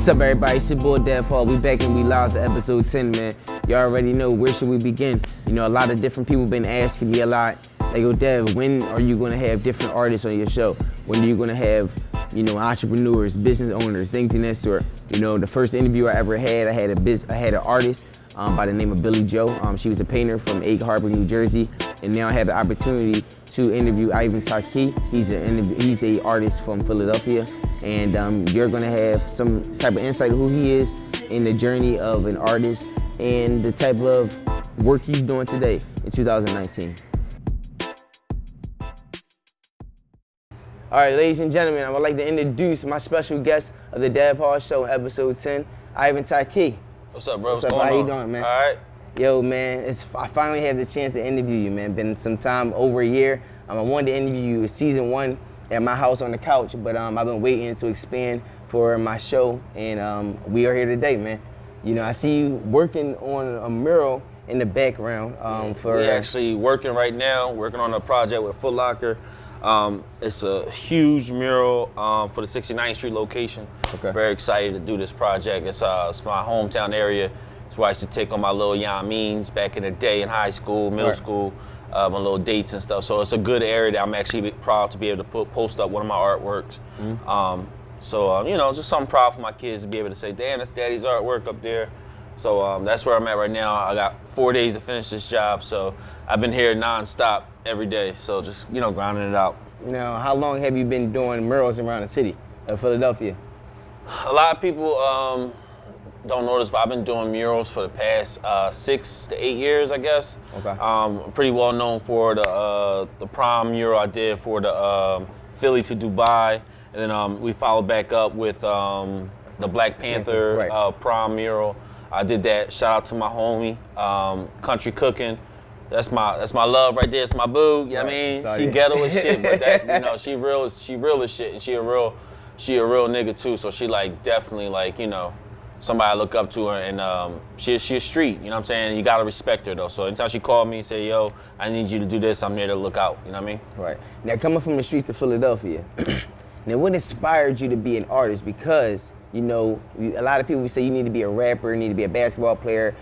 What's up, everybody? It's your boy, Dev Hall. We back and we live for episode 10, man. You already know, where should we begin? You know, a lot of different people been asking me a lot. Like, yo, Dev, when are you gonna have different artists on your show? When are you gonna have, you know, entrepreneurs, business owners, things in that sort? You know, the first interview I ever had, I had an artist by the name of Billy Joe. She was a painter from Egg Harbor, New Jersey. And now I have the opportunity to interview Ivben Taqiy. He's a artist from Philadelphia. And you're gonna have some type of insight of who he is in the journey of an artist and the type of work he's doing today in 2019. All right, ladies and gentlemen, I would like to introduce my special guest of the Dev Hall Show, episode 10, Ivben Taqiy. What's up, bro? What's up? How you doing, man? All right. Yo, man, I finally have the chance to interview you, man. Been some time, over a year. I wanted to interview you in season 1 at my house on the couch, but I've been waiting to expand for my show, and we are here today, man. You know, I see you working on a mural in the background. We're actually working right now, working on a project with Footlocker. It's a huge mural for the 69th Street location. Okay. Very excited to do this project. It's my hometown area. It's where I used to take on my little means back in the day in high school, middle school, my little dates and stuff. So it's a good area that I'm actually proud to be able to post up one of my artworks. Mm-hmm. You know, just something proud for my kids to be able to say, damn, that's daddy's artwork up there. So that's where I'm at right now. I got 4 days to finish this job, so I've been here nonstop every day. So just, you know, grinding it out. Now, how long have you been doing murals around the city of Philadelphia? A lot of people don't know this, but I've been doing murals for the past 6 to 8 years, I guess. Okay. I'm pretty well known for the prom mural I did for the Philly to Dubai, and then we followed back up with the Black Panther prom mural. I did that. Shout out to my homie, Country Cooking. That's my love right there. It's my boo. You know what I mean? She ghetto as shit, but that, you know, she real as shit, and she a real nigga too. So she like definitely like, you know, somebody I look up to her, and she a street. You know what I'm saying? You gotta respect her though. So anytime she called me and say, yo, I need you to do this, I'm there to look out. You know what I mean? Right. Now, coming from the streets of Philadelphia, now what inspired you to be an artist? Because, you know, a lot of people say you need to be a rapper, you need to be a basketball player,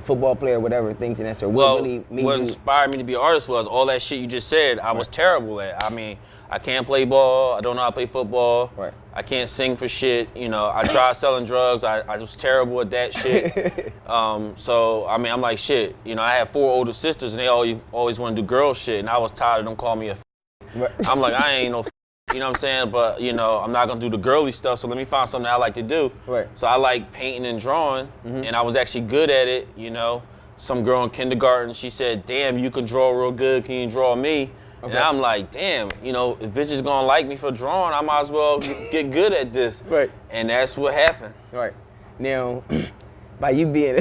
football player, whatever, things in that sort. What inspired me to be an artist was all that shit you just said. I was terrible at. I mean, I can't play ball. I don't know how to play football. Right. I can't sing for shit. You know, I tried selling drugs. I was terrible at that shit. So, I mean, I'm like, shit. You know, I have 4 older sisters, and they always want to do girl shit, and I was tired of them calling me a right. I'm like, I ain't no you know what I'm saying? But, you know, I'm not going to do the girly stuff, so let me find something I like to do. Right. So I like painting and drawing, and I was actually good at it, you know. Some girl in kindergarten, she said, damn, you can draw real good, can you draw me? Okay. And I'm like, damn, you know, if bitches going to like me for drawing, I might as well get good at this. Right. And that's what happened. Right. Now, by you being,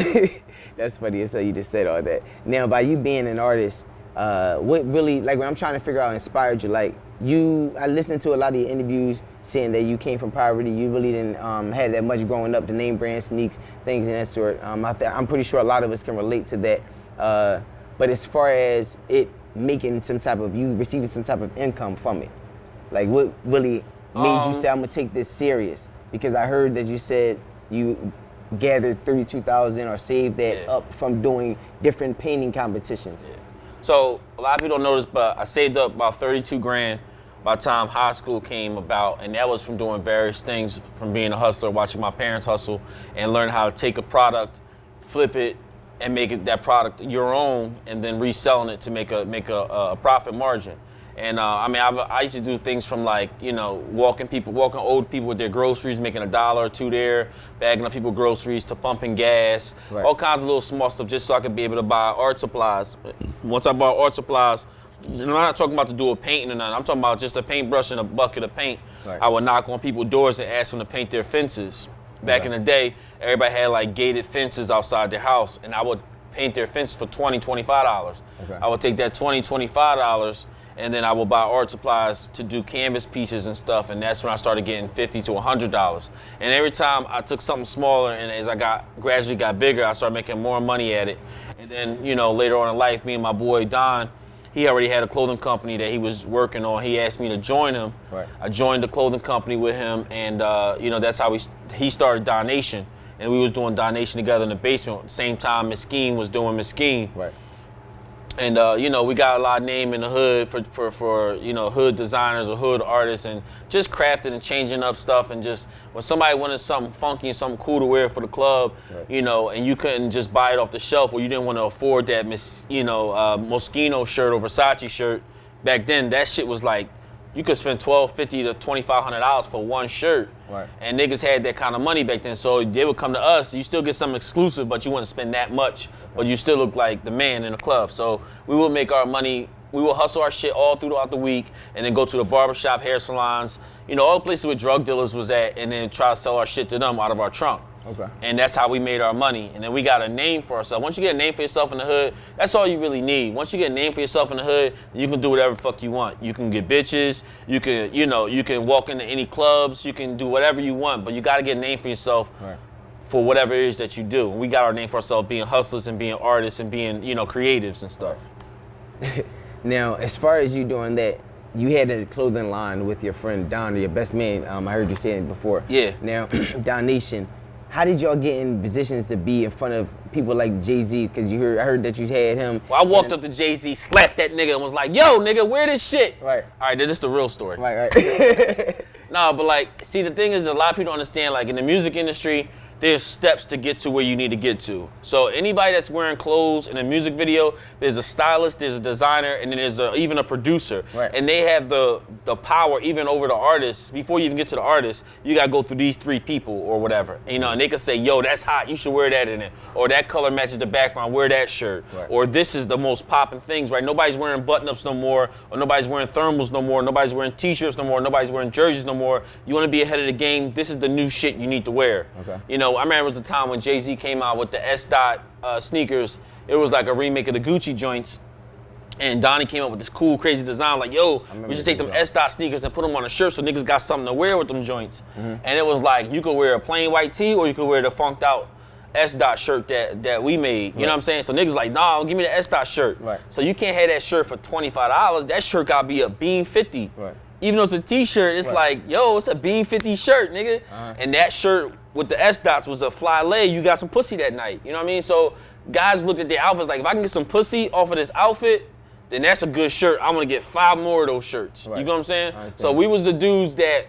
that's funny, so you just said all that. Now, by you being an artist, what really, like when I'm trying to figure out what inspired you, like, I listened to a lot of your interviews saying that you came from poverty. You really didn't have that much growing up, the name brand sneaks, things in that sort. I'm pretty sure a lot of us can relate to that. But as far as it making you receiving some type of income from it, like what really made you say, I'm gonna take this serious? Because I heard that you said you gathered $32,000 or saved that up from doing different painting competitions. Yeah. So a lot of people don't know this, but I saved up about 32 grand by the time high school came about, and that was from doing various things, from being a hustler, watching my parents hustle, and learn how to take a product, flip it, and make that product your own, and then reselling it to make a profit margin. And I mean, I used to do things from like, you know, walking old people with their groceries, making $1 or $2 there, bagging up people's groceries, to pumping gas, all kinds of little small stuff just so I could be able to buy art supplies. Once I bought art supplies, I'm not talking about to do a painting or nothing. I'm talking about just a paintbrush and a bucket of paint. Right. I would knock on people's doors and ask them to paint their fences. Back in the day, everybody had like gated fences outside their house, and I would paint their fence for $20, $25. Okay. I would take that $20, $25, and then I would buy art supplies to do canvas pieces and stuff, and that's when I started getting $50 to $100. And every time I took something smaller, and as I gradually got bigger, I started making more money at it. And then, you know, later on in life, me and my boy Don, he already had a clothing company that he was working on. He asked me to join him. Right. I joined the clothing company with him, and you know, that's how we he started DonNation, and we was doing DonNation together in the basement. Same time Mesquine was doing Mesquine. Right. And you know, we got a lot of name in the hood for you know, hood designers or hood artists, and just crafting and changing up stuff. And just when somebody wanted something funky and something cool to wear for the club, you know, and you couldn't just buy it off the shelf, or you didn't want to afford that Moschino shirt or Versace shirt. Back then, that shit was like, you could spend $1,250 to $2,500 for one shirt. Right. And niggas had that kind of money back then, so they would come to us. You still get something exclusive, but you wouldn't spend that much, but you still look like the man in the club. So we would make our money, we would hustle our shit all throughout the week, and then go to the barbershop, hair salons, you know, all the places where drug dealers was at, and then try to sell our shit to them out of our trunk. Okay. And that's how we made our money. And then we got a name for ourselves. Once you get a name for yourself in the hood, that's all you really need. Once you get a name for yourself in the hood, you can do whatever the fuck you want. You can get bitches, you can, you know, you can walk into any clubs, you can do whatever you want, but you gotta get a name for yourself for whatever it is that you do. And we got our name for ourselves being hustlers and being artists and being, you know, creatives and stuff. Now, as far as you doing that, you had a clothing line with your friend Don, your best man. I heard you saying it before. Yeah. Now, DonNation, how did y'all get in positions to be in front of people like Jay-Z? Because I heard that you had him. Well, I walked up to Jay-Z, slapped that nigga, and was like, yo, nigga, wear this shit. Right. All right, this is the real story. Right. No, but like, see, the thing is, a lot of people don't understand, like, in the music industry, there's steps to get to where you need to get to. So anybody that's wearing clothes in a music video, there's a stylist, there's a designer, and then there's even a producer. Right. And they have the power even over the artist. Before you even get to the artist, you gotta go through these three people or whatever. You know, and they can say, yo, that's hot, you should wear that in it. Or that color matches the background, wear that shirt. Right. Or this is the most popping things, right? Nobody's wearing button-ups no more, or nobody's wearing thermals no more, nobody's wearing t-shirts no more, nobody's wearing jerseys no more. You wanna be ahead of the game, this is the new shit you need to wear. Okay. You know, I remember it was the time when Jay-Z came out with the S.Dot sneakers. It was like a remake of the Gucci joints. And Donnie came up with this cool, crazy design, like, yo, we should take them S.Dot sneakers and put them on a shirt so niggas got something to wear with them joints. And it was like, you could wear a plain white tee or you could wear the funked out S.Dot shirt that we made. You know what I'm saying? So niggas like, nah, give me the S.Dot shirt. Right. So you can't have that shirt for $25. That shirt gotta be a bean 50. Right. Even though it's a t-shirt, it's like, yo, it's a bean 50 shirt, nigga. And that shirt with the S-dots was a fly leg, you got some pussy that night. You know what I mean? So guys looked at their outfits like, if I can get some pussy off of this outfit, then that's a good shirt. I'm gonna get 5 more of those shirts. Right. You know what I'm saying? I understand. So we was the dudes that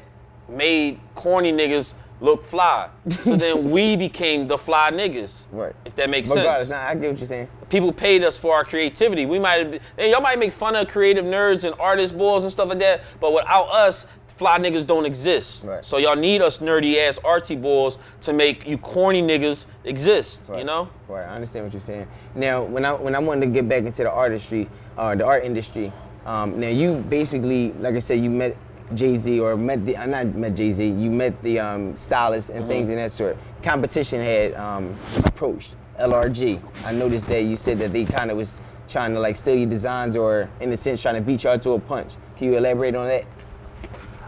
made corny niggas look fly. So then we became the fly niggas. Right. If that makes Regardless, sense. nah, I get what you're saying. People paid us for our creativity. We might have, y'all might make fun of creative nerds and artist boys and stuff like that, but without us, fly niggas don't exist. Right. So y'all need us nerdy ass artsy boys to make you corny niggas exist. Right. You know? Right, I understand what you're saying. Now, when I wanted to get back into the artistry, the art industry, now you basically, like I said, you met Jay-Z or not met Jay-Z, you met the stylists and things in that sort. Competition had approached LRG. I noticed that you said that they kind of was trying to like steal your designs or in a sense trying to beat y'all to a punch. Can you elaborate on that?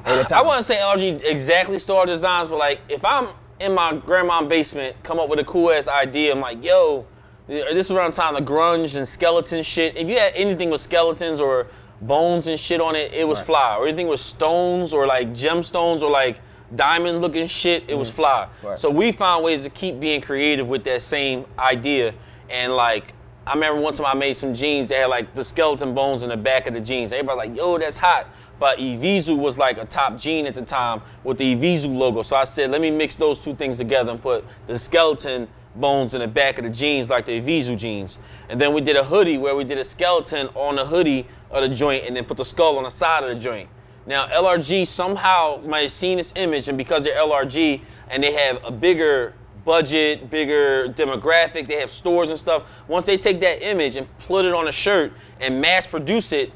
I wouldn't say LRG exactly stole our designs, but like if I'm in my grandma's basement, come up with a cool ass idea, I'm like, yo, this is around the time the grunge and skeleton shit. If you had anything with skeletons or bones and shit on it, it was fly. Or anything with stones or like gemstones or like diamond looking shit, it was fly. Right. So we found ways to keep being creative with that same idea. And like, I remember one time I made some jeans that had like the skeleton bones in the back of the jeans. Everybody like, yo, that's hot. But Evisu was like a top jean at the time with the Evisu logo. So I said, let me mix those two things together and put the skeleton bones in the back of the jeans like the Evisu jeans. And then we did a hoodie where we did a skeleton on the hoodie of the joint and then put the skull on the side of the joint. Now LRG somehow might have seen this image, and because they're LRG and they have a bigger budget, bigger demographic, they have stores and stuff, once they take that image and put it on a shirt and mass produce it,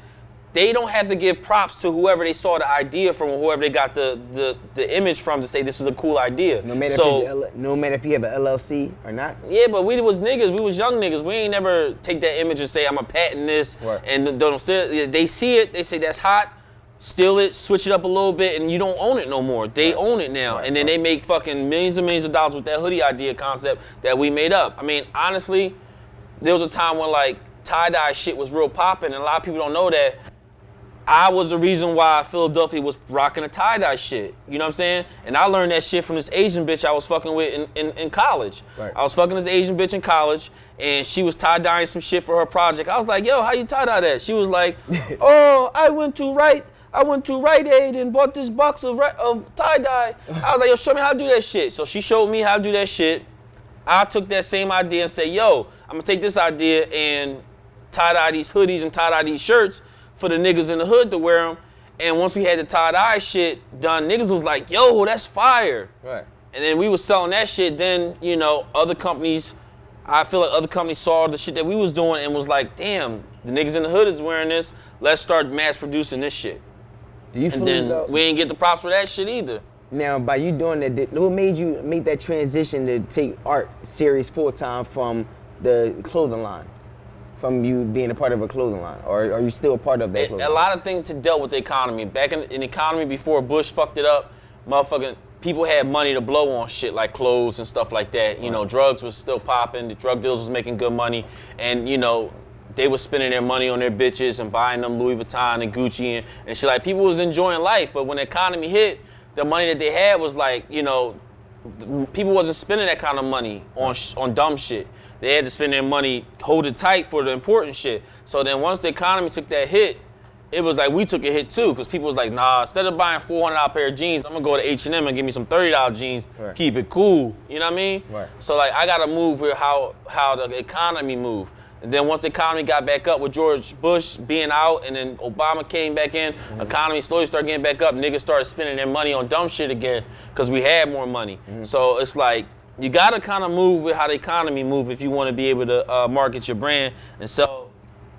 they don't have to give props to whoever they saw the idea from or whoever they got the image from to say this is a cool idea. No matter, no matter if you have an LLC or not? Yeah, but we was niggas. We was young niggas. We ain't never take that image and say, I'm a patent this. Right. And don't they see it, they say that's hot, steal it, switch it up a little bit, and you don't own it no more. They own it now. And then they make fucking millions and millions of dollars with that hoodie idea concept that we made up. I mean, honestly, there was a time when like tie-dye shit was real popping, and a lot of people don't know that I was the reason why Philadelphia was rocking the tie-dye shit. You know what I'm saying? And I learned that shit from this Asian bitch I was fucking with in college. Right. I was fucking this Asian bitch in college, and she was tie-dyeing some shit for her project. I was like, yo, how you tie-dye that? She was like, oh, I went to Rite Aid and bought this box of tie-dye. I was like, yo, show me how to do that shit. So she showed me how to do that shit. I took that same idea and said, yo, I'm gonna take this idea and tie-dye these hoodies and tie-dye these shirts for the niggas in the hood to wear them. And once we had the tie-dye shit done, niggas was like, yo, that's fire. Right. And then we was selling that shit. Then, you know, other companies, I feel like other companies saw the shit that we was doing and was like, damn, the niggas in the hood is wearing this. Let's start mass producing this shit. Do you feel And then though, we ain't get the props for that shit either. now by you doing that, what made you make that transition to take art serious full time from the clothing line? From you being a part of a clothing line, or are you still a part of that clothing A line? lot of things to dealt with the economy. Back in the economy before Bush fucked it up, motherfucking people had money to blow on shit like clothes and stuff like that. You know, drugs was still popping, the drug dealers was making good money, and you know, they was spending their money on their bitches and buying them Louis Vuitton and Gucci and shit. Like, people was enjoying life, but when the economy hit, the money that they had was like, you know, people wasn't spending that kind of money on dumb shit. They had to spend their money, hold it tight for the important shit. So then once the economy took that hit, it was like we took a hit too, because people was like, nah, instead of buying $400 pair of jeans, I'm gonna go to H&M and give me some $30 jeans, right. Keep it cool, you know what I mean? Right. So like, I gotta move with how the economy moved. And then once the economy got back up with George Bush being out and then Obama came back in, economy slowly started getting back up, niggas started spending their money on dumb shit again, because we had more money. So it's like, you gotta kind of move with how the economy move if you want to be able to market your brand and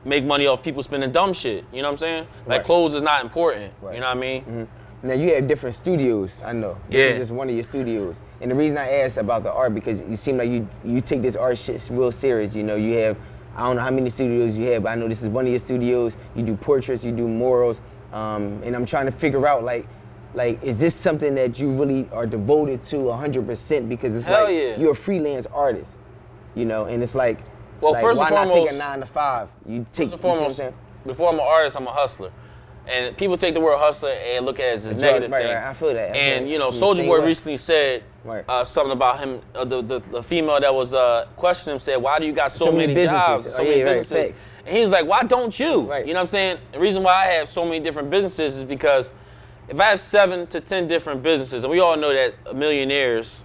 make money off people spending dumb shit. You know what I'm saying? Like, Right. clothes is not important. Right. You know what I mean? Now you have different studios, I know. This Yeah. is just one of your studios. And the reason I asked about the art, because you seem like you take this art shit real serious. You know, you have, I don't know how many studios you have, but I know this is one of your studios. You do portraits, you do murals, and I'm trying to figure out like, is this something that you really are devoted to 100%? Because it's Hell like, yeah. you're a freelance artist, you know, and it's like, Well, like, first why and not take foremost- a 9 to 5? You take, First and you see what I'm foremost, saying? before I'm an artist, I'm a hustler. And people take the word hustler and look at it as a negative right, thing. right, I feel that. I feel And that. you know, I'm the Soulja same Boy way. recently said Right. something about him. The female that was questioning him said, "Why do you got so many businesses. jobs, Oh, so many yeah, right, businesses?" facts. And he was like, "Why don't you?" Right. You know what I'm saying? The reason why I have so many different businesses is because if I have 7 to 10 different businesses, and we all know that millionaires,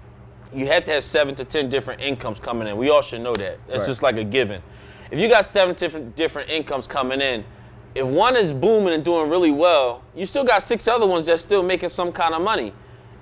you have to have 7 to 10 different incomes coming in. We all should know that. That's Right. just like a given. If you got 7 different incomes coming in, if one is booming and doing really well, you still got 6 other ones that's still making some kind of money.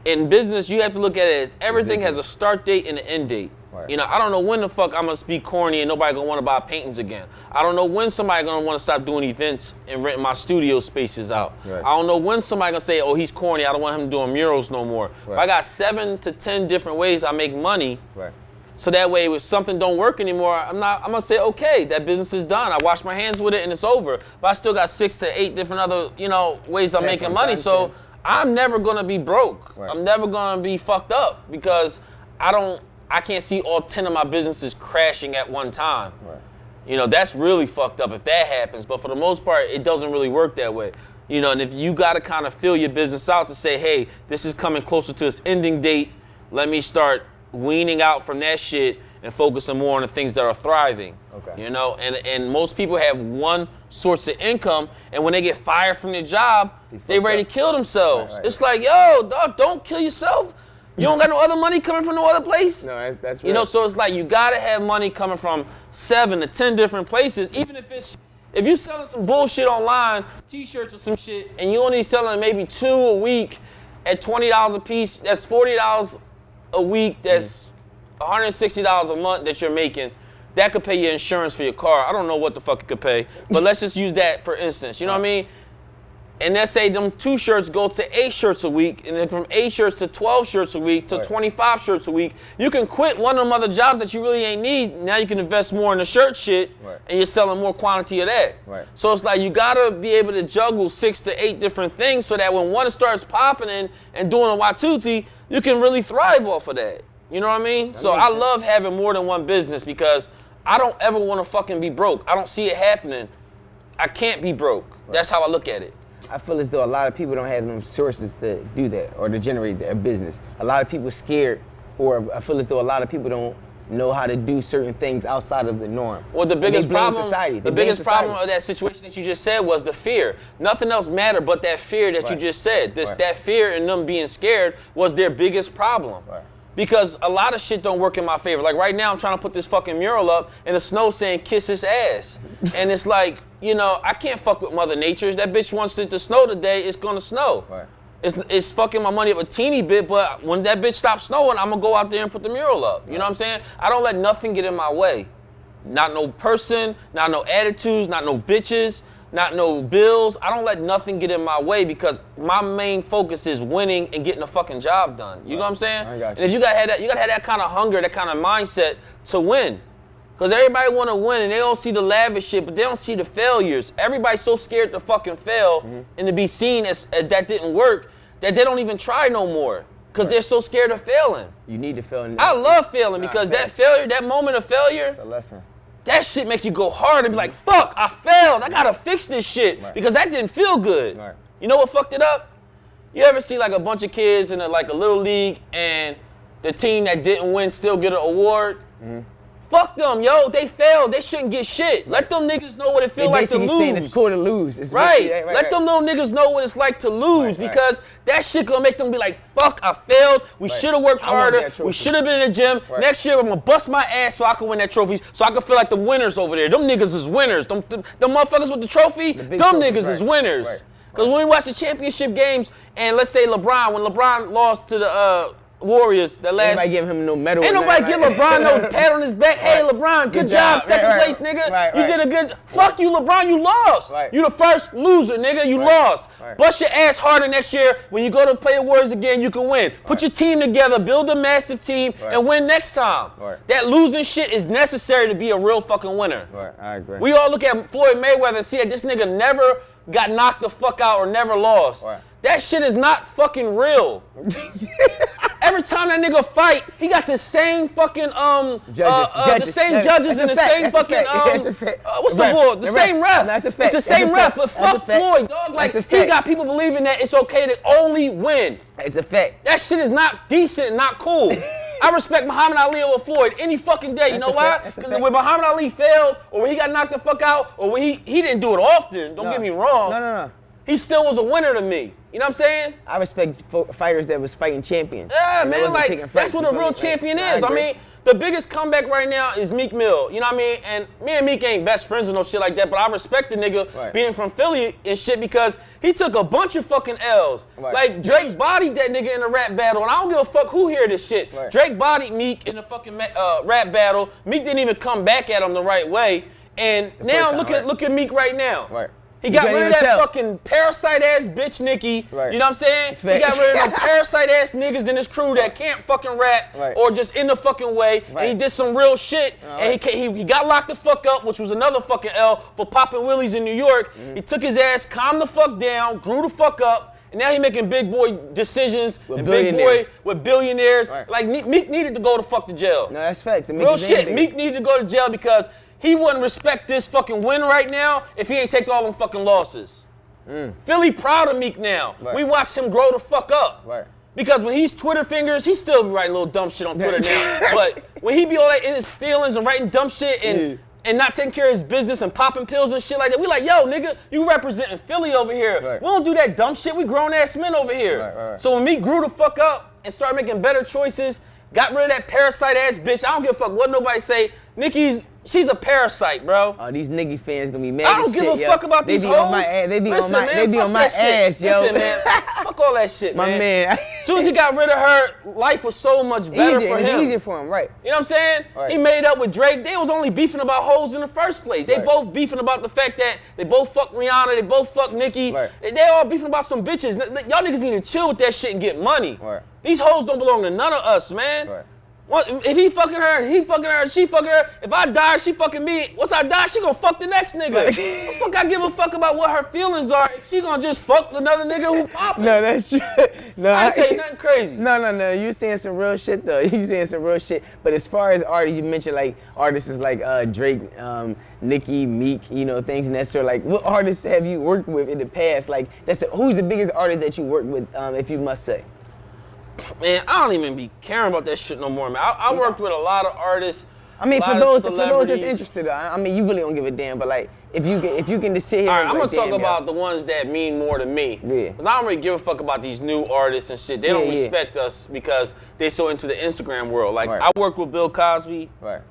In business, you have to look at it as everything has a start date and an end date. Right. You know, I don't know when the fuck I'm gonna be corny and nobody gonna wanna buy paintings again. I don't know when somebody gonna wanna stop doing events and renting my studio spaces out. Right. I don't know when somebody gonna say, oh, he's corny, I don't want him doing murals no more. Right. But I got 7 to 10 different ways I make money. Right. So that way, if something don't work anymore, I'm gonna say, okay, that business is done. I wash my hands with it and it's over. But I still got 6 to 8 different other, ways I'm making money. So I'm never gonna be broke. Right. I'm never gonna be fucked up because I can't see all 10 of my businesses crashing at one time. Right. That's really fucked up if that happens. But for the most part, it doesn't really work that way. And if you gotta kind of fill your business out to say, hey, this is coming closer to its ending date, let me start weaning out from that shit and focusing more on the things that are thriving. Okay. And most people have one source of income, and when they get fired from their job, they ready to kill themselves. Right. It's like, yo, dog, don't kill yourself. You don't got no other money coming from no other place. No, that's right. So it's like you gotta have money coming from 7 to 10 different places, even if you selling some bullshit online, t-shirts or some shit, and you only selling maybe 2 a week at $20 a piece, that's $40 a week, that's $160 a month that you're making. That could pay your insurance for your car. I don't know what the fuck it could pay, but let's just use that for instance. You know what I mean? And let's say them 2 shirts go to 8 shirts a week, and then from 8 shirts to 12 shirts a week to Right. 25 shirts a week, you can quit one of them other jobs that you really ain't need. Now you can invest more in the shirt shit, Right. and you're selling more quantity of that. Right. So it's like you gotta be able to juggle 6 to 8 different things so that when one starts popping in and doing a Watuti, you can really thrive off of that. You know what I mean? So makes I sense. love having more than one business because I don't ever want to fucking be broke. I don't see it happening. I can't be broke. That's how I look at it. I feel as though a lot of people don't have them sources to do that or to generate their business. A lot of people scared, or I feel as though a lot of people don't know how to do certain things outside of the norm. Well, the biggest problem, society. the biggest problem of that situation that you just said was the fear. Nothing else mattered but that fear that you just said. That fear and them being scared was their biggest problem. Because a lot of shit don't work in my favor. Like right now, I'm trying to put this fucking mural up, and the snow saying "kiss his ass," and it's like, you know, I can't fuck with Mother Nature. If that bitch wants it to snow today, it's gonna snow. It's fucking my money up a teeny bit, but when that bitch stops snowing, I'm gonna go out there and put the mural up. You know what I'm saying? I don't let nothing get in my way. Not no person, not no attitudes, not no bitches, not no bills. I don't let nothing get in my way because my main focus is winning and getting the fucking job done. You know what I'm saying? I got you. And if you gotta have that kind of hunger, that kind of mindset to win. Because everybody want to win and they don't see the lavish shit, but they don't see the failures. Everybody's so scared to fucking fail and to be seen as that didn't work that they don't even try no more because they're so scared of failing. You need to fail. I love failing because that failure, that moment of failure, it's a lesson. That shit make you go hard and be like, fuck, I failed. I gotta fix this shit because that didn't feel good. You know what fucked it up? You ever see like a bunch of kids in a little league and the team that didn't win still get an award? Fuck them, yo. They failed. They shouldn't get shit. Let them niggas know what it feels like to lose. Saying it's cool to lose. It's Let them little niggas know what it's like to lose because that shit gonna make them be like, fuck, I failed. We should have worked harder. We should have been in the gym. Next year, I'm gonna bust my ass so I can win that trophy, so I can feel like the winners over there. Them niggas is winners. Them motherfuckers with the trophy, them niggas is winners. Because when we watch the championship games, and let's say when LeBron lost to the Warriors that last. Ain't nobody give him no medal. Ain't nobody give LeBron no pat on his back. Hey, LeBron, good job, second place, nigga. You did a good. Fuck you, LeBron. You lost. You the first loser, nigga. You lost. Bust your ass harder next year. When you go to play the Warriors again, you can win. Put your team together, build a massive team, and win next time. That losing shit is necessary to be a real fucking winner. I agree. We all look at Floyd Mayweather and see that this nigga never got knocked the fuck out or never lost. That shit is not fucking real. Every time that nigga fight, he got the same fucking the same judges and the same fucking what's the word? The same ref. That's a fact. It's the same ref. But fuck Floyd, dog. Like he got people believing that it's okay to only win. It's a fact. That shit is not decent and not cool. I respect Muhammad Ali over Floyd any fucking day. You know why? Because when Muhammad Ali failed, or when he got knocked the fuck out, or when he didn't do it often. Don't get me wrong. No. He still was a winner to me. You know what I'm saying? I respect fighters that was fighting champions. Yeah, man, like, that's what a real champion is. I mean, the biggest comeback right now is Meek Mill. You know what I mean? And me and Meek ain't best friends or no shit like that, but I respect the nigga being from Philly and shit because he took a bunch of fucking L's. Like, Drake bodied that nigga in a rap battle, and I don't give a fuck who hear this shit. Drake bodied Meek in a fucking rap battle. Meek didn't even come back at him the right way. And now look at Meek right now. He got rid of that fucking parasite-ass bitch Nicki, you know what I'm saying? He got rid of them parasite-ass niggas in his crew that can't fucking rap or just in the fucking way, and he did some real shit, and he got locked the fuck up, which was another fucking L for popping willies in New York. He took his ass, calmed the fuck down, grew the fuck up, and now he making big boy decisions with billionaires. Like, Meek needed to go to fuck to jail. No, that's facts. Real shit, Meek needed to go to jail because he wouldn't respect this fucking win right now if he ain't take all them fucking losses. Philly proud of Meek now. We watched him grow the fuck up. Because when he's Twitter fingers, he still be writing little dumb shit on Twitter now. But when he be all that in his feelings and writing dumb shit and not taking care of his business and popping pills and shit like that, we like, yo, nigga, you representing Philly over here. We don't do that dumb shit. We grown-ass men over here. So when Meek grew the fuck up and started making better choices, got rid of that parasite-ass bitch, I don't give a fuck what nobody say. She's a parasite, bro. Oh, these nigga fans gonna be mad. I don't give a fuck about these hoes. They be on my ass, yo. Listen, man, fuck all that shit, man. My man. As soon as he got rid of her, life was so much better for him. It's easier for him, right? You know what I'm saying? He made up with Drake. They was only beefing about hoes in the first place. They both beefing about the fact that they both fuck Rihanna, they both fuck Nicki. They all beefing about some bitches. Y'all niggas need to chill with that shit and get money. These hoes don't belong to none of us, man. What, if he fucking her, he fucking her, she fucking her. If I die, she fucking me. Once I die, she gonna fuck the next nigga. The fuck I give a fuck about what her feelings are if she gonna just fuck another nigga who poppin'. No, that's true. No, I say nothing crazy. No. You saying some real shit though. You saying some real shit. But as far as artists, you mentioned like artists like Drake, Nicki, Meek, you know, things and that sort. Like, what artists have you worked with in the past? Like, who's the biggest artist that you worked with, if you must say? Man, I don't even be caring about that shit no more, man. I worked with a lot of artists. I mean, for those that's interested, I mean, you really don't give a damn. But like, if you can just sit here. All right, and I'm like, gonna talk about the ones that mean more to me. Yeah. Cause I don't really give a fuck about these new artists and shit. They don't respect us because they so into the Instagram world. Like, I worked with Bill Cosby. Right.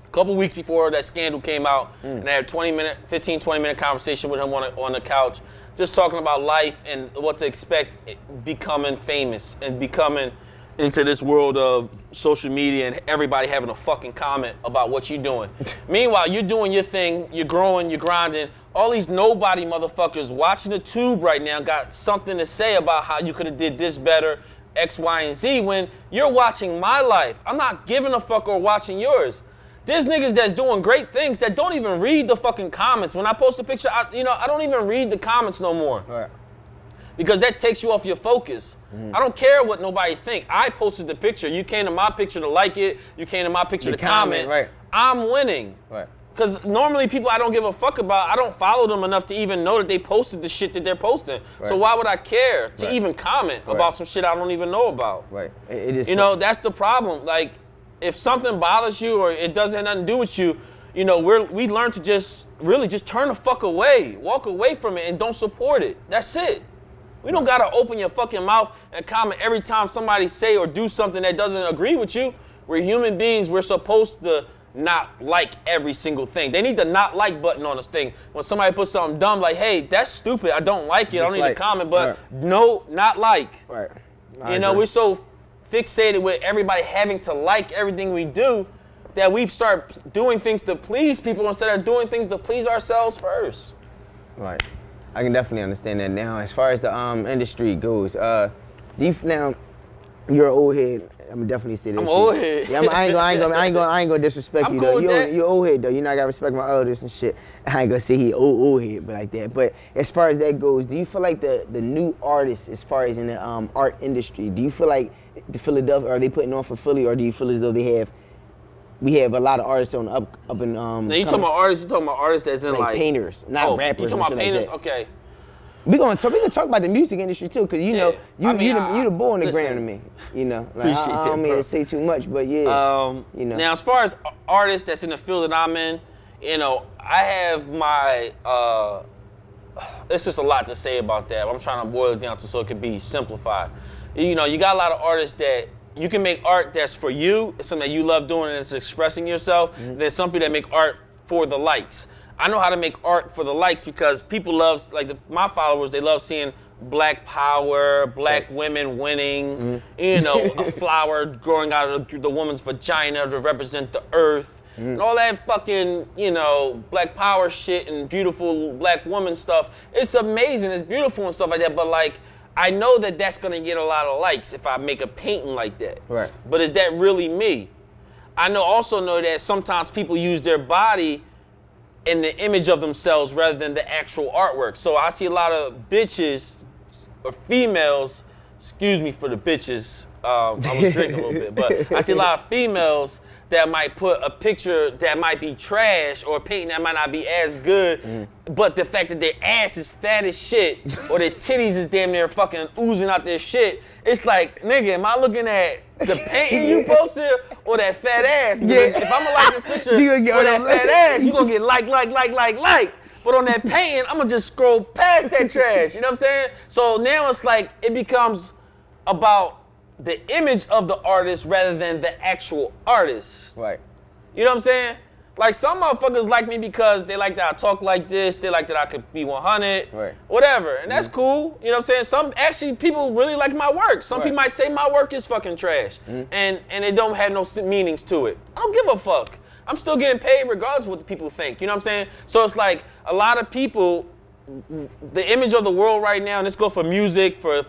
A couple weeks before that scandal came out, and I had a 15, 20-minute conversation with him on the couch, just talking about life and what to expect becoming famous and becoming into this world of social media and everybody having a fucking comment about what you're doing. Meanwhile, you're doing your thing, you're growing, you're grinding. All these nobody motherfuckers watching the tube right now got something to say about how you could have did this better, X, Y, and Z, when you're watching my life. I'm not giving a fuck or watching yours. There's niggas that's doing great things that don't even read the fucking comments. When I post a picture, I don't even read the comments no more. Right. Because that takes you off your focus. I don't care what nobody think. I posted the picture. You came to my picture to like it. You came to my picture to comment. Right. I'm winning. Right. Because normally people I don't give a fuck about, I don't follow them enough to even know that they posted the shit that they're posting. Right. So why would I care to even comment about some shit I don't even know about? Right. It is. That's the problem. Like, if something bothers you or it doesn't have nothing to do with you, we learn to just turn the fuck away. Walk away from it and don't support it. That's it. We don't gotta open your fucking mouth and comment every time somebody say or do something that doesn't agree with you. We're human beings. We're supposed to not like every single thing. They need the not like button on this thing. When somebody puts something dumb like, hey, that's stupid, I don't like it, I don't need to comment, but no, not like. Right. We're so fixated with everybody having to like everything we do that we start doing things to please people instead of doing things to please ourselves first. Right. I can definitely understand that. Now, as far as the industry goes, now you're an old head. I'm definitely say that. I'm old head. Yeah, I ain't gonna disrespect you though. You're old head though. You know I gotta respect my elders and shit. I ain't gonna say he old head, but like that. But as far as that goes, do you feel like the new artists, as far as in the art industry, do you feel like the Philadelphia, are they putting on for Philly, or do you feel as though we have a lot of artists on up and Now you talking about artists that's in like painters, not rappers. You talking about painters? Like okay. We can talk about the music industry too, cause you the bull on the ground to me. Like, I don't mean to say too much, but yeah. Now as far as artists that's in the field that I'm in, I have my. It's just a lot to say about that. I'm trying to boil it down so it can be simplified. You got a lot of artists that. You can make art that's for you, it's something that you love doing and it's expressing yourself. There's some people that make art for the likes. I know how to make art for the likes because people love, my followers, they love seeing black power, black women winning, a flower growing out of the woman's vagina to represent the earth. And all that fucking, black power shit and beautiful black woman stuff. It's amazing, it's beautiful and stuff like that, but I know that that's gonna get a lot of likes if I make a painting like that. Right. But is that really me? I also know that sometimes people use their body in the image of themselves rather than the actual artwork. So I see a lot of bitches or females, excuse me for the bitches, I was drinking a little bit, but I see a lot of females that might put a picture that might be trash or a painting that might not be as good, but the fact that their ass is fat as shit or their titties is damn near fucking oozing out their shit, it's like, nigga, am I looking at the painting you posted or that fat ass? Because if I'm gonna like this picture or that fat ass, you gonna get like. But on that painting, I'm gonna just scroll past that trash, you know what I'm saying? So now it's like, it becomes about the image of the artist rather than the actual artist. Right. You know what I'm saying? Like, some motherfuckers like me because they like that I talk like this, they like that I could be 100, whatever, and that's cool. You know what I'm saying? Some people really like my work. Some people might say my work is fucking trash, and it don't have no meanings to it. I don't give a fuck. I'm still getting paid regardless of what the people think. You know what I'm saying? So it's like a lot of people, the image of the world right now, and this goes for music, for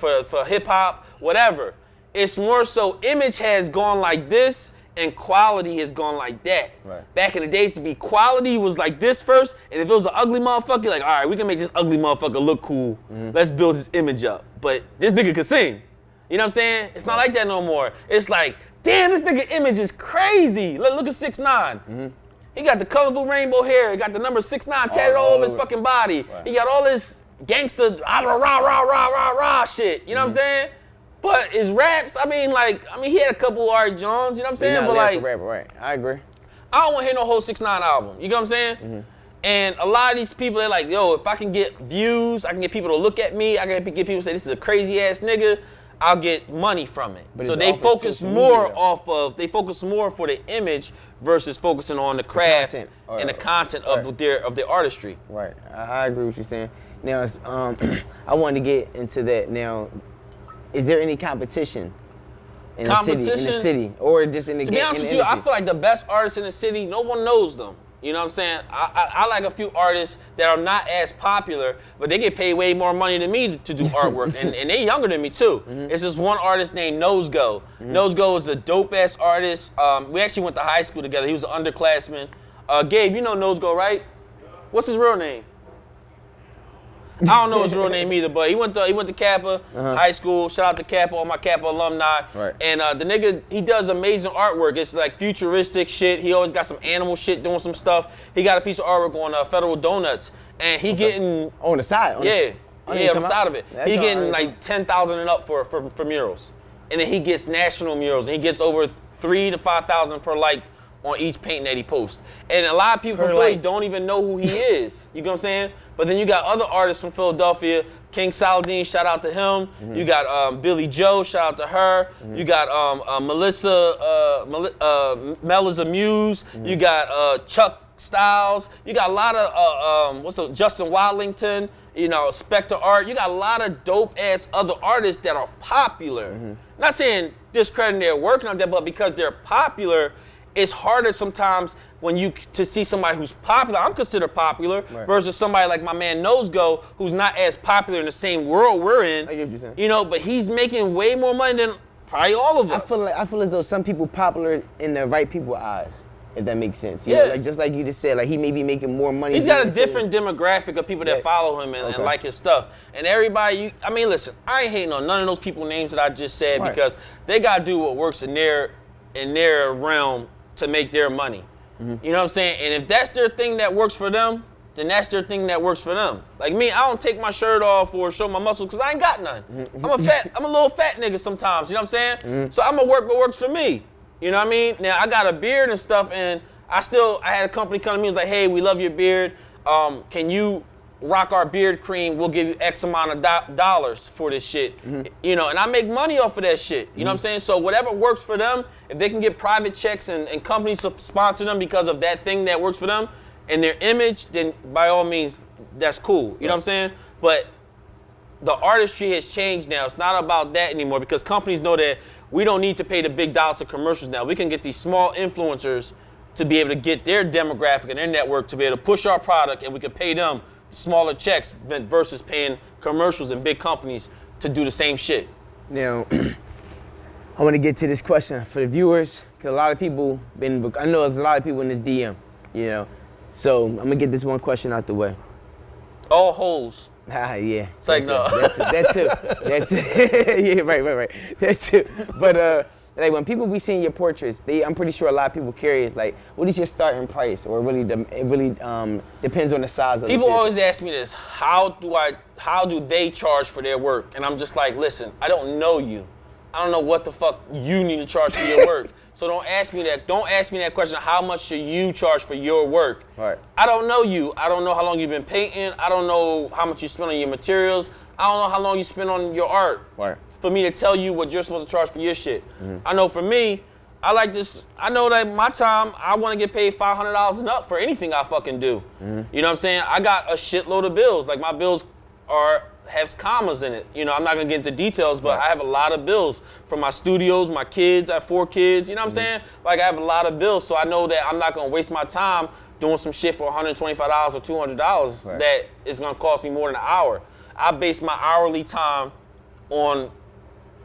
hip hop, whatever. It's more so image has gone like this, and quality has gone like that. Right. Back in the days, to be quality was like this first, and if it was an ugly motherfucker, you're like, all right, we can make this ugly motherfucker look cool. Let's build his image up. But this nigga could sing. You know what I'm saying? It's not like that no more. It's like, damn, this nigga image is crazy. Look at 6ix9ine. He got the colorful rainbow hair. He got the number 6ix9ine tatted all over his fucking body. Right. He got all this gangster rah rah rah rah rah rah shit. You know what I'm saying? But his raps, he had a couple Art Jones, you know what I'm saying? But like, rapper, right. I agree. I don't want to hear no whole 6ix9ine album. You know what I'm saying? And a lot of these people, they're like, yo, if I can get views, I can get people to look at me, I can get people to say this is a crazy ass nigga, I'll get money from it. But so they focus more they focus more for the image versus focusing on the craft and the content of their artistry. Right. I agree with you saying. Now, I wanted to get into that. Now, is there any competition in the city, or just in the game? To be honest with you, I feel like the best artists in the city, no one knows them. You know what I'm saying? I like a few artists that are not as popular, but they get paid way more money than me to do artwork, and they younger than me too. It's this one artist named Nosego. Nosego is a dope-ass artist. We actually went to high school together. He was an underclassman. Gabe, you know Nosego, right? What's his real name? I don't know his real name either, but he went to Kappa High School. Shout out to Kappa, all my Kappa alumni. Right. And the nigga, he does amazing artwork. It's like futuristic shit. He always got some animal shit doing some stuff. He got a piece of artwork on Federal Donuts, and he getting on the side. On the side of it. He getting like 10,000 and up for murals, and then he gets national murals, and he gets over 3,000 to 5,000 per like on each painting that he posts. And a lot of people from Philly don't even know who he is. You know what I'm saying? But then you got other artists from Philadelphia. King Saladin, shout out to him. You got Billy Joe, shout out to her. You got Meliza Muse. You got Chuck Styles. You got a lot of Justin Wadlington. You know, Spectre Art. You got a lot of dope ass other artists that are popular. Not saying discrediting their work and all that, but because they're popular, it's harder sometimes when to see somebody who's popular. I'm considered popular versus somebody like my man Nosego, who's not as popular in the same world we're in. I get what you're saying. You know, but he's making way more money than probably all of us. I feel as though some people popular in the right people's eyes, if that makes sense. You know, like just like you just said, like he may be making more money. He's got a different demographic of people that follow him and like his stuff. And everybody, listen, I ain't hating on none of those people's names that I just said because they gotta do what works in their realm to make their money. You know what I'm saying? And if that's their thing that works for them, then that's their thing that works for them. Like me, I don't take my shirt off or show my muscles because I ain't got none. I'm a little fat nigga sometimes, you know what I'm saying? So I'm gonna work what works for me. You know what I mean? Now I got a beard and stuff, and I had a company come to me and was like, hey, we love your beard. Can you rock our beard cream? We'll give you X amount of dollars for this shit. You know, and I make money off of that shit. You know what I'm saying? So whatever works for them, if they can get private checks and companies sponsor them because of that thing that works for them and their image, then by all means, that's cool. You know what I'm saying? But the artistry has changed now. It's not about that anymore because companies know that we don't need to pay the big dollars for commercials now. We can get these small influencers to be able to get their demographic and their network to be able to push our product, and we can pay them smaller checks versus paying commercials and big companies to do the same shit. Now, I want to get to this question for the viewers, because a lot of people I know there's a lot of people in this DM, you know. So I'm gonna get this one question out the way. All hoes. Yeah. It's like, no. That too. Yeah, right. That too. But like when people be seeing your portraits, I'm pretty sure a lot of people curious, like, what is your starting price? Or it really depends on the size of people the always ask me this, how do they charge for their work? And I'm just like, listen, I don't know you. I don't know what the fuck you need to charge for your work. So don't ask me that. Don't ask me that question. How much should you charge for your work? Right. I don't know you. I don't know how long you've been painting. I don't know how much you spend on your materials. I don't know how long you spend on your art. Right. For me to tell you what you're supposed to charge for your shit. I know for me, I like this. I know that my time, I want to get paid $500 and up for anything I fucking do. You know what I'm saying? I got a shitload of bills. Like my bills has commas in it. You know, I'm not gonna get into details, but I have a lot of bills from my studios, my kids. I have 4 kids. You know what I'm saying? Like I have a lot of bills, so I know that I'm not gonna waste my time doing some shit for $125 or $200 that is gonna cost me more than an hour. I base my hourly time on,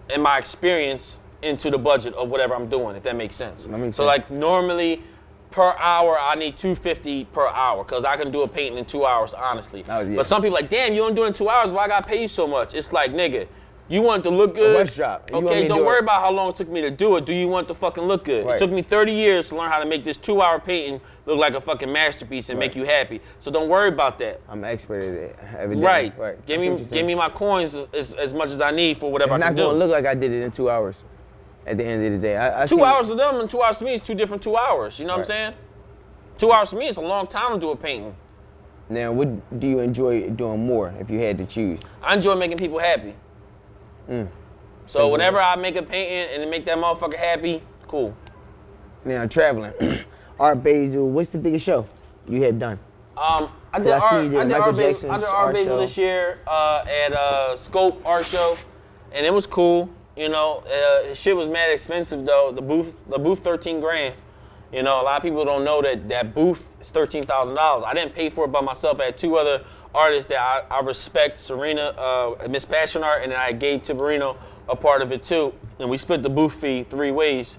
in my experience, into the budget of whatever I'm doing, if that makes sense. That makes so sense. like normally per hour, I need $250 per hour because I can do a painting in 2 hours, honestly. Oh, yeah. But some people like, damn, you don't do it in 2 hours. Why I gotta pay you so much? It's like, nigga, you want it to look good. rush job. You want me Okay, to don't do worry it. about how long it took me to do it. Do you want it to fucking look good? Right. It took me 30 years to learn how to make this 2-hour painting look like a fucking masterpiece and Right. make you happy. So don't worry about that. I'm an expert at it. Evidently. Right. I see what you're saying. Give me my coins as much as I need for whatever It's I not can do. gonna look like I did it in 2 hours. At the end of the day, I 2 see- hours to them and 2 hours to me is 2 different 2 hours. You know what I'm Right. saying? 2 hours to me is a long time to do a painting. Now, what do you enjoy doing more if you had to choose? I enjoy making people happy. So whenever I make a painting and make that motherfucker happy, cool. Now, traveling. Art Basel, what's the biggest show you have done? I did I see art. you did I did Michael art Basel. Jackson's I did art art Basel show. this year at Scope Art Show, and it was cool. You know, shit was mad expensive though. The booth 13 grand. You know, a lot of people don't know that booth is $13,000. I didn't pay for it by myself. I had 2 other artists that I respect, Serena, Miss Passion Art, and then I gave Tiberino a part of it too. And we split the booth fee 3 ways,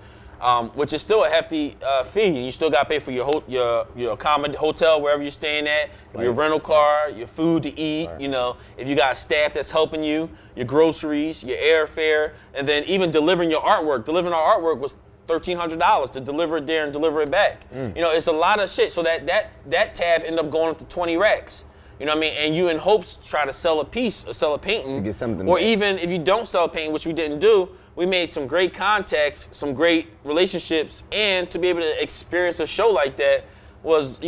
which is still a hefty fee. And you still got to pay for your hotel, wherever you're staying at, your rental car, your food to eat, you know, if you got staff that's helping you, your groceries, your airfare, and then even delivering your artwork. Delivering our artwork was $1,300 to deliver it there and deliver it back. You know, it's a lot of shit. So that tab ended up going up to 20 racks. You know what I mean? And you in hopes to try to sell a piece or sell a painting. To get something or back. even if you don't sell a painting, which we didn't do, we made some great contacts, some great relationships, and to be able to experience a show like that was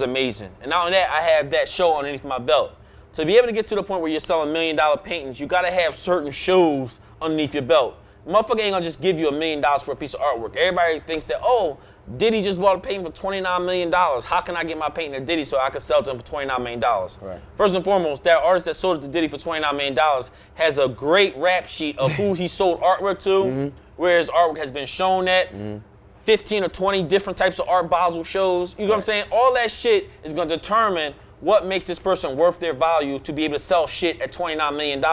amazing. And not only that, I have that show underneath my belt. To be able to get to the point where you're selling $1 million paintings, you gotta have certain shows underneath your belt. Motherfucker ain't gonna just give you $1 million for a piece of artwork. Everybody thinks that, oh, Diddy just bought a painting for $29 million. How can I get my painting to Diddy so I can sell it to him for $29 million? Right. First and foremost, that artist that sold it to Diddy for $29 million has a great rap sheet of who he sold artwork to, where his artwork has been shown at, 15 or 20 different types of Art Basel shows. You know what I'm saying? All that shit is gonna determine what makes this person worth their value to be able to sell shit at $29 million.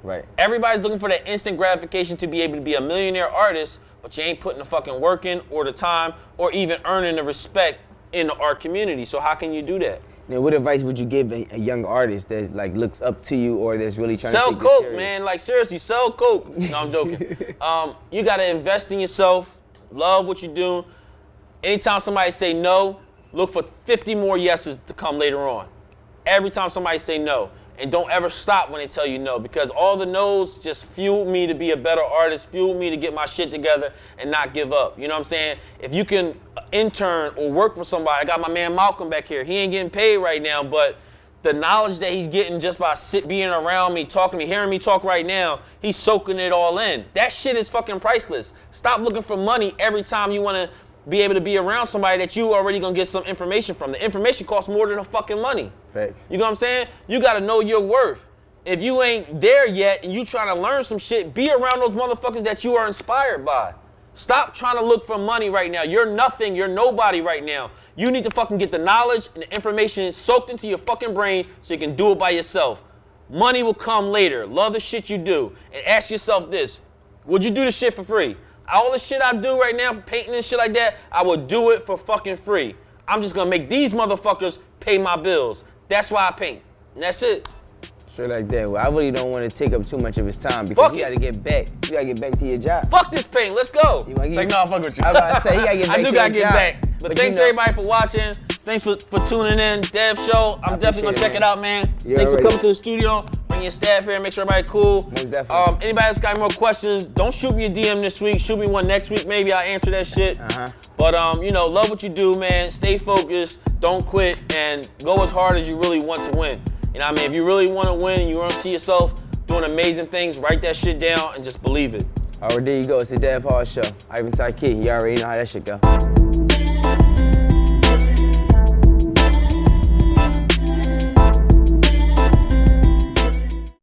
Right. Everybody's looking for that instant gratification to be able to be a millionaire artist, but you ain't putting the fucking work in or the time or even earning the respect in the art community. So how can you do that? Now, what advice would you give a young artist that like looks up to you or that's really trying Sell to take this coke, serious? man. Like seriously, sell coke. No, I'm joking. You gotta invest in yourself. Love what you do. Anytime somebody say no, look for 50 more yeses to come later on. Every time somebody say no. And don't ever stop when they tell you no, because all the no's just fuel me to be a better artist, fuel me to get my shit together and not give up. You know what I'm saying? If you can intern or work for somebody, I got my man Malcolm back here. He ain't getting paid right now, but the knowledge that he's getting just by being around me, talking to me, hearing me talk right now, he's soaking it all in. That shit is fucking priceless. Stop looking for money every time you want to be able to be around somebody that you already gonna get some information from. The information costs more than the fucking money. Facts. You know what I'm saying? You gotta know your worth. If you ain't there yet and you trying to learn some shit, be around those motherfuckers that you are inspired by. Stop trying to look for money right now. You're nothing, you're nobody right now. You need to fucking get the knowledge and the information soaked into your fucking brain so you can do it by yourself. Money will come later. Love the shit you do. And ask yourself this, would you do the shit for free? All the shit I do right now for painting and shit like that, I would do it for fucking free. I'm just gonna make these motherfuckers pay my bills. That's why I paint. And that's it. Straight like that. Well, I really don't want to take up too much of his time because Fuck you it. got to get back. You got to get back to your job. Fuck this paint, let's go. You wanna It's get- like, no, I fuck with you. I was about to say, he got to get back I do to gotta his get job. back. But thanks you know, everybody for watching. Thanks for tuning in. Dev Show. I'm definitely gonna appreciate check it, it out, man. You Thanks for already- coming to the studio. Bring your staff here, make sure everybody cool. Most definitely. Anybody else got any more questions? Don't shoot me a DM this week. Shoot me one next week. Maybe I'll answer that shit. But love what you do, man. Stay focused. Don't quit, and go as hard as you really want to win. You know what I mean? If you really want to win and you want to see yourself doing amazing things, write that shit down and just believe it. All right, there you go. It's the Dev Hall Show. Ivben Taqiy. You already know how that shit go.